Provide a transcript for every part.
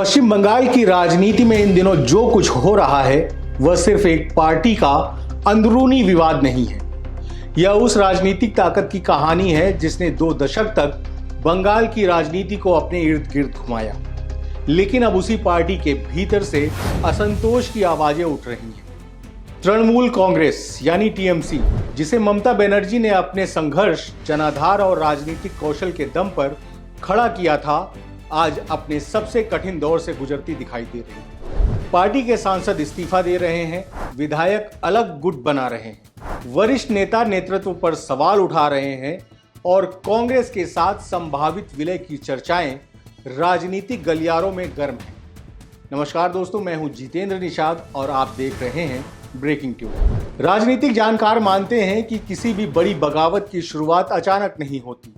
पश्चिम बंगाल की राजनीति में इन दिनों जो कुछ हो रहा है वह सिर्फ एक पार्टी का अंदरूनी विवाद नहीं है। यह उस राजनीतिक ताकत की कहानी है जिसने 2 दशक तक बंगाल की राजनीति को अपने इर्द गिर्द घुमाया। लेकिन अब उसी पार्टी के भीतर से असंतोष की आवाजें उठ रही हैं। तृणमूल कांग्रेस यानी टीएमसी, जिसे ममता बनर्जी ने अपने संघर्ष, जनाधार और राजनीतिक कौशल के दम पर खड़ा किया था, आज अपने सबसे कठिन दौर से गुजरती दिखाई दे रही है। पार्टी के सांसद इस्तीफा दे रहे हैं, विधायक अलग गुट बना रहे हैं, वरिष्ठ नेता नेतृत्व पर सवाल उठा रहे हैं और कांग्रेस के साथ संभावित विलय की चर्चाएं राजनीतिक गलियारों में गर्म हैं। नमस्कार दोस्तों, मैं हूं जितेंद्र निषाद और आप देख रहे हैं ब्रेकिंग ट्यूब। राजनीतिक जानकार मानते हैं कि किसी भी बड़ी बगावत की शुरुआत अचानक नहीं होती,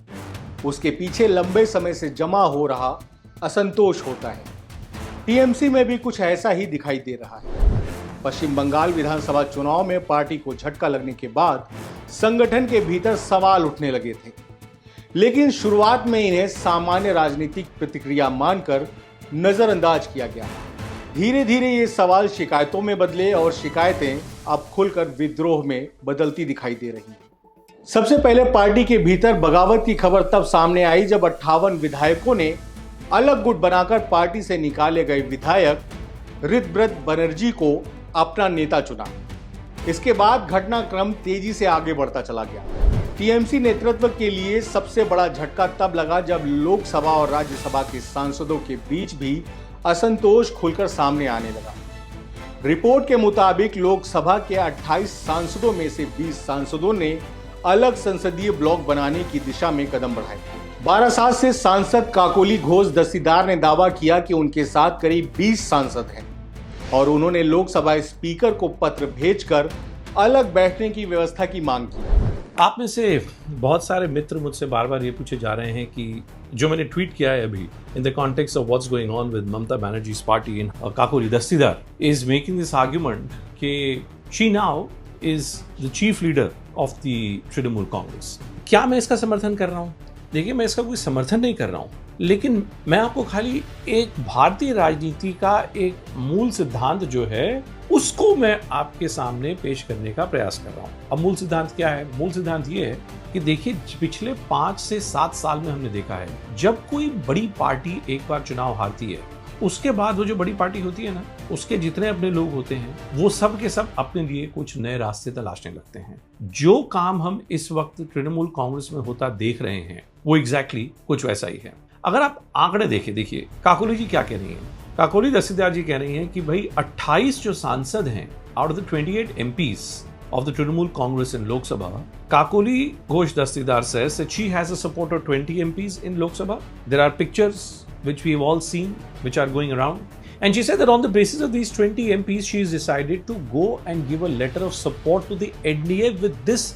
उसके पीछे लंबे समय से जमा हो रहा असंतोष होता है। टीएमसी में भी कुछ ऐसा ही दिखाई दे रहा है। पश्चिम बंगाल विधानसभा चुनाव में पार्टी को झटका लगने के बाद संगठन के भीतर सवाल उठने लगे थे, लेकिन शुरुआत में इन्हें सामान्य राजनीतिक प्रतिक्रिया मानकर नजरअंदाज किया गया। धीरे धीरे ये सवाल शिकायतों में बदले और शिकायतें अब खुलकर विद्रोह में बदलती दिखाई दे रही हैं। सबसे पहले पार्टी के भीतर बगावत की खबर तब सामने आई जब 58 विधायकों ने अलग गुट बनाकर पार्टी से निकाले गए विधायक ऋतव्रत बनर्जी को अपना नेता चुना। इसके बाद घटनाक्रम तेजी से आगे बढ़ता चला गया। टीएमसी नेतृत्व के लिए सबसे बड़ा झटका तब लगा जब लोकसभा और राज्यसभा के सांसदों के बीच भी असंतोष खुलकर सामने आने लगा। रिपोर्ट के मुताबिक लोकसभा के 28 सांसदों में से 20 सांसदों ने अलग संसदीय ब्लॉक बनाने की दिशा में कदम बढ़ाए। बारासात से सांसद काकोली घोष दस्तीदार ने दावा किया कि उनके साथ करीब 20 सांसद हैं और उन्होंने लोकसभा स्पीकर को पत्र भेजकर अलग बैठने की व्यवस्था की मांग की। आप में से बहुत सारे मित्र मुझसे बार बार ये पूछे जा रहे हैं कि जो मैंने ट्वीट किया है अभी in the context of what's going on with Mamata Banerjee's party in Kakoli Dastidar is making this argument कि she now is the chief leader of the Trinamool Congress. क्या मैं इसका समर्थन कर रहा हूँ? देखिए, मैं इसका कोई समर्थन नहीं कर रहा हूँ, लेकिन मैं आपको खाली एक भारतीय राजनीति का एक मूल सिद्धांत जो है उसको मैं आपके सामने पेश करने का प्रयास कर रहा हूँ। अब मूल सिद्धांत क्या है? मूल सिद्धांत ये है कि देखिए, पिछले 5 से 7 साल में हमने देखा है जब कोई बड़ी पार्टी एक बार चुनाव हारती है, उसके बाद वो जो बड़ी पार्टी होती है ना, उसके जितने अपने लोग होते हैं वो सब के सब अपने लिए कुछ नए रास्ते तलाशने लगते हैं। जो काम हम इस वक्त तृणमूल कांग्रेस में होता देख रहे हैं वो एग्जैक्टली कुछ वैसा ही है। अगर आप आंकड़े देखिए काकोली जी क्या कह रही हैं। काकोली दस्तीदार जी कह रही हैं कि भाई 28 जो सांसद हैं out of the 28 MPs of the Trinamool Congress in Lok Sabha, Kakoli Ghosh Dastidar says that she has a support of 20 MPs in Lok Sabha. There are pictures which we've all seen, which are going around. And she said that on the basis of these 20 MPs, she has decided to go and give a letter of support to the NDA with this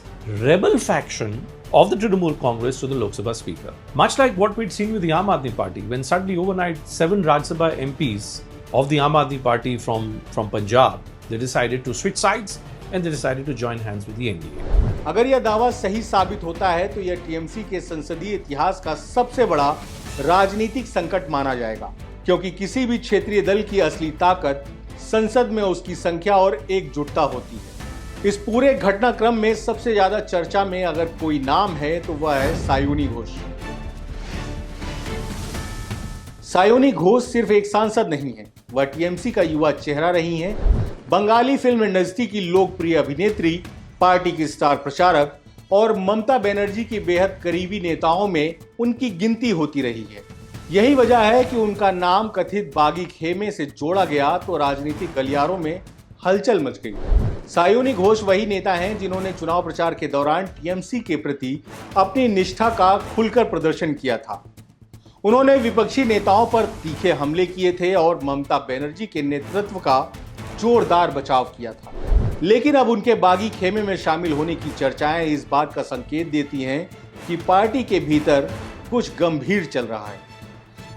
rebel faction of the Trinamool Congress to the Lok Sabha Speaker. Much like what we'd seen with the Aam Aadmi Party, when suddenly overnight 7 Rajya Sabha MPs of the Aam Aadmi Party from Punjab, they decided to switch sides and they decided to join hands with the NDA. अगर यह दावा सही साबित होता है तो यह TMC के संसदीय इतिहास का सबसे बड़ा राजनीतिक संकट माना जाएगा, क्योंकि किसी भी क्षेत्रीय दल की असली ताकत संसद में उसकी संख्या और एकजुटता होती है। इस पूरे घटनाक्रम में सबसे ज्यादा चर्चा में अगर कोई नाम है तो वह है सायोनी घोष। सायोनी घोष सिर्फ एक सांसद नहीं है, वह टीएमसी का युवा चेहरा रही हैं। बंगाली फिल्म इंडस्ट्री की लोकप्रिय अभिनेत्री, पार्टी की स्टार प्रचारक और ममता बनर्जी की बेहद करीबी नेताओं में उनकी गिनती होती रही है। यही वजह है कि उनका नाम कथित बागी खेमे से जोड़ा गया तो राजनीतिक गलियारों में हलचल मच गई। सायोनी घोष वही नेता हैं जिन्होंने चुनाव प्रचार के दौरान टीएमसी के प्रति अपनी निष्ठा का खुलकर प्रदर्शन किया था। उन्होंने विपक्षी नेताओं पर तीखे हमले किए थे और ममता बनर्जी के नेतृत्व का जोरदार बचाव किया था। लेकिन अब उनके बागी खेमे में शामिल होने की चर्चाएं इस बात का संकेत देती हैं कि पार्टी के भीतर कुछ गंभीर चल रहा है।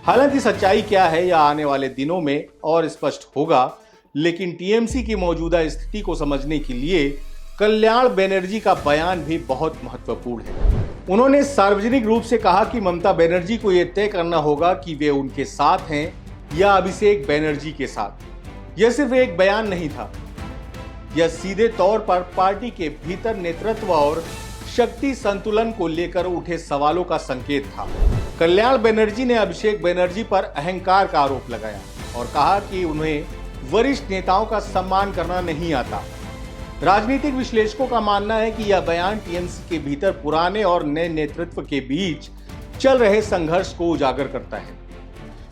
हालांकि सच्चाई क्या है यह आने वाले दिनों में और स्पष्ट होगा, लेकिन टीएमसी की मौजूदा स्थिति को समझने के लिए कल्याण बनर्जी का बयान भी बहुत महत्वपूर्ण है। उन्होंने सार्वजनिक रूप से कहा कि ममता बनर्जी को यह तय करना होगा कि वे उनके साथ हैं या अभिषेक बनर्जी के साथ। यह सिर्फ एक बयान नहीं था, यह सीधे तौर पर पार्टी के भीतर नेतृत्व और शक्ति संतुलन को लेकर उठे सवालों का संकेत था। कल्याण बनर्जी ने अभिषेक बनर्जी पर अहंकार का आरोप लगाया और कहा कि उन्हें वरिष्ठ नेताओं का सम्मान करना नहीं आता। राजनीतिक विश्लेषकों का मानना है कि यह बयान टीएमसी के भीतर पुराने और नए नेतृत्व के बीच चल रहे संघर्ष को उजागर करता है।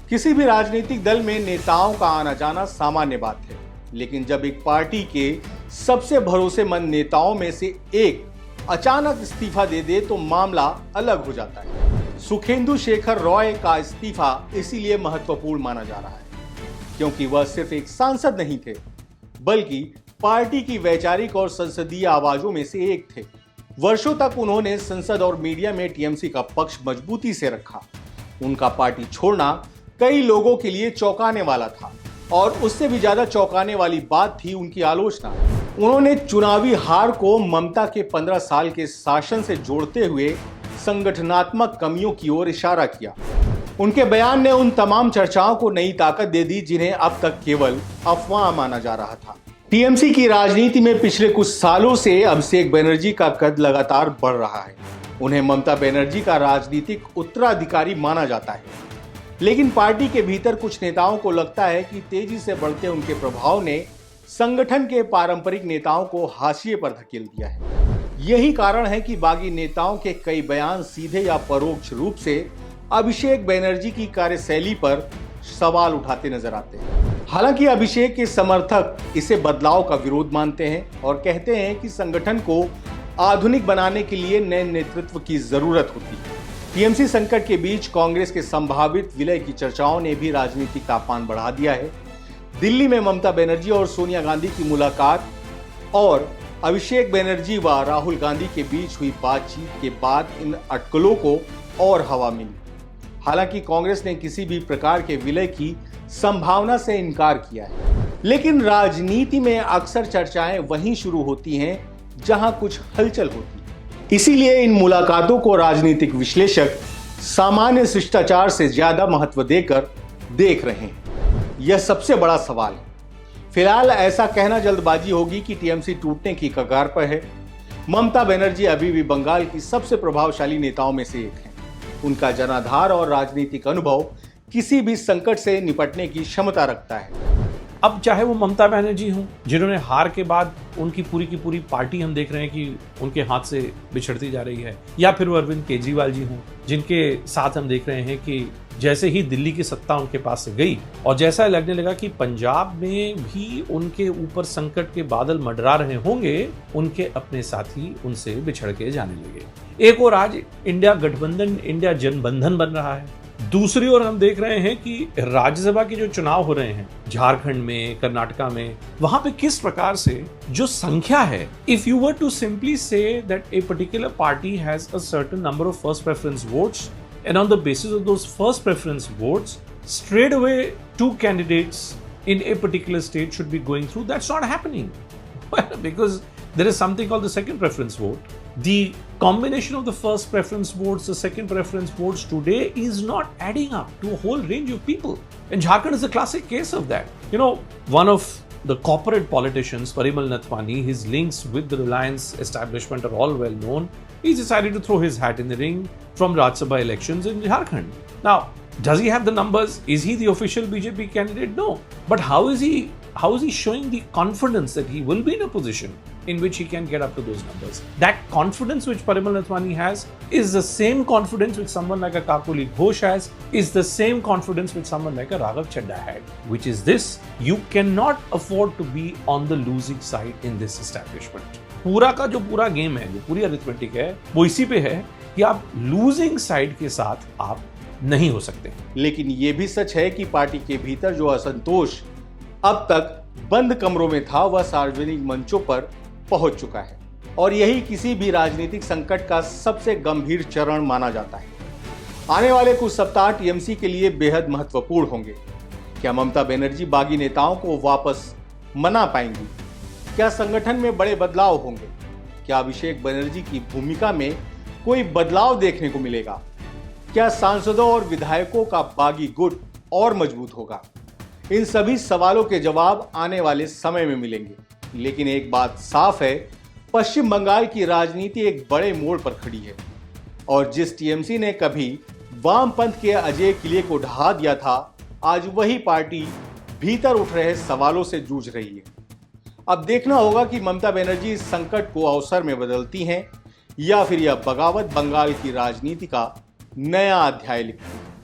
किसी भी राजनीतिक दल में नेताओं का आना जाना सामान्य बात है, लेकिन जब एक पार्टी के सबसे भरोसेमंद नेताओं में से एक अचानक इस्तीफा दे दे तो मामला अलग हो जाता है। सुखेंदु शेखर रॉय का इस्तीफा इसीलिए महत्वपूर्ण माना जा रहा है क्योंकि वह सिर्फ एक सांसद नहीं थे, बल्कि पार्टी की वैचारिक और संसदीय आवाजों में से एक थे। वर्षों तक उन्होंने संसद और मीडिया में टीएमसी का पक्ष मजबूती से रखा। उनका पार्टी छोड़ना कई लोगों के लिए चौंकाने वाला था और उससे भी ज्यादा चौंकाने वाली बात थी उनकी आलोचना। उन्होंने चुनावी हार को ममता के 15 साल के शासन से जोड़ते हुए संगठनात्मक कमियों की ओर इशारा किया। उनके बयान ने उन तमाम चर्चाओं को नई ताकत दे दी जिन्हें अब तक केवल अफवाह माना जा रहा था। टीएमसी की राजनीति में पिछले कुछ सालों से अभिषेक बनर्जी का कद लगातार बढ़ रहा है। उन्हें ममता बनर्जी का राजनीतिक उत्तराधिकारी माना जाता है, लेकिन पार्टी के भीतर कुछ नेताओं को लगता है कि तेजी से बढ़ते उनके प्रभाव ने संगठन के पारंपरिक नेताओं को हाशिए पर धकेल दिया है। यही कारण है कि बागी नेताओं के कई बयान सीधे या परोक्ष रूप से अभिषेक बनर्जी की कार्यशैली पर सवाल उठाते नजर आते हैं। हालांकि अभिषेक के समर्थक इसे बदलाव का विरोध मानते हैं और कहते हैं कि संगठन को आधुनिक बनाने के लिए नए नेतृत्व की जरूरत होती है। टीएमसी संकट के बीच कांग्रेस के संभावित विलय की चर्चाओं ने भी राजनीतिक तापमान बढ़ा दिया है। दिल्ली में ममता बनर्जी और सोनिया गांधी की मुलाकात और अभिषेक बनर्जी व राहुल गांधी के बीच हुई बातचीत के बाद इन अटकलों को और हवा मिली। हालांकि कांग्रेस ने किसी भी प्रकार के विलय की संभावना से इनकार किया है, लेकिन राजनीति में अक्सर चर्चाएं वहीं शुरू होती हैं जहां कुछ हलचल होती है। इसीलिए इन मुलाकातों को राजनीतिक विश्लेषक सामान्य शिष्टाचार से ज्यादा महत्व देकर देख रहे हैं। यह सबसे बड़ा सवाल है। फिलहाल ऐसा कहना जल्दबाजी होगी कि टीएमसी टूटने की कगार पर है। ममता बनर्जी अभी भी बंगाल की सबसे प्रभावशाली नेताओं में से एक हैं। उनका जनाधार और राजनीतिक अनुभव किसी भी संकट से निपटने की क्षमता रखता है। अब चाहे वो ममता बनर्जी हों, जिन्होंने हार के बाद उनकी पूरी की पूरी पार्टी हम देख रहे हैं कि उनके हाथ से बिछड़ती जा रही है, या फिर वो अरविंद केजरीवाल जी हों, जिनके साथ हम देख रहे हैं कि जैसे ही दिल्ली की सत्ता उनके पास से गई और जैसा लगने लगा कि पंजाब में भी उनके ऊपर संकट के बादल मंडरा रहे होंगे, उनके अपने साथी उनसे बिछड़ के जाने लगे। एक और आज इंडिया गठबंधन, इंडिया जनबंधन बन रहा है। दूसरी ओर हम देख रहे हैं कि राज्यसभा के जो चुनाव हो रहे हैं झारखंड में, कर्नाटका में, वहां पे किस प्रकार से जो संख्या है, if you were to simply say that a particular party has a certain number of first preference votes and on the basis of those first preference votes, straight away 2 candidates in a particular state should be going through. That's not happening because there is something called the second preference vote. The combination of the first preference votes, the second preference votes today is not adding up to a whole range of people. And Jharkhand is a classic case of that. You know, one of the corporate politicians, Parimal Nathwani, his links with the Reliance establishment are all well known. He decided to throw his hat in the ring from Rajya Sabha elections in Jharkhand. Now, does he have the numbers? Is he the official BJP candidate? No. But how is he showing the confidence that he will be in a position in which he can get up to those numbers? That confidence which Parimal Nathwani has is the same confidence which someone like a Kakuli Ghosh has, is the same confidence which someone like a Raghav Chadha had, which is this: you cannot afford to be on the losing side in this establishment. पूरा का जो पूरा game है, जो पूरी arithmetic है, वो इसी पे है कि आप लूजिंग साइड के साथ आप नहीं हो सकते। लेकिन ये भी सच है कि पार्टी के भीतर जो असंतोष अब तक बंद कमरों में था, वह सार्वजनिक मंचों पर पहुंच चुका है और यही किसी भी राजनीतिक संकट का सबसे गंभीर चरण माना जाता है। आने वाले कुछ सप्ताह टीएमसी के लिए बेहद महत्वपूर्ण होंगे। क्या ममता बनर्जी बागी नेताओं को वापस मना पाएंगी? क्या संगठन में बड़े बदलाव होंगे? क्या अभिषेक बनर्जी की भूमिका में कोई बदलाव देखने को मिलेगा? क्या सांसदों और विधायकों का बागी गुट और मजबूत होगा? इन सभी सवालों के जवाब आने वाले समय में मिलेंगे, लेकिन एक बात साफ है, पश्चिम बंगाल की राजनीति एक बड़े मोड़ पर खड़ी है और जिस टीएमसी ने कभी वामपंथ के अजय किले को ढहा दिया था, आज वही पार्टी भीतर उठ रहे सवालों से जूझ रही है। अब देखना होगा कि ममता बनर्जी इस संकट को अवसर में बदलती हैं या फिर यह बगावत बंगाल की राजनीति का नया अध्याय लिखती है।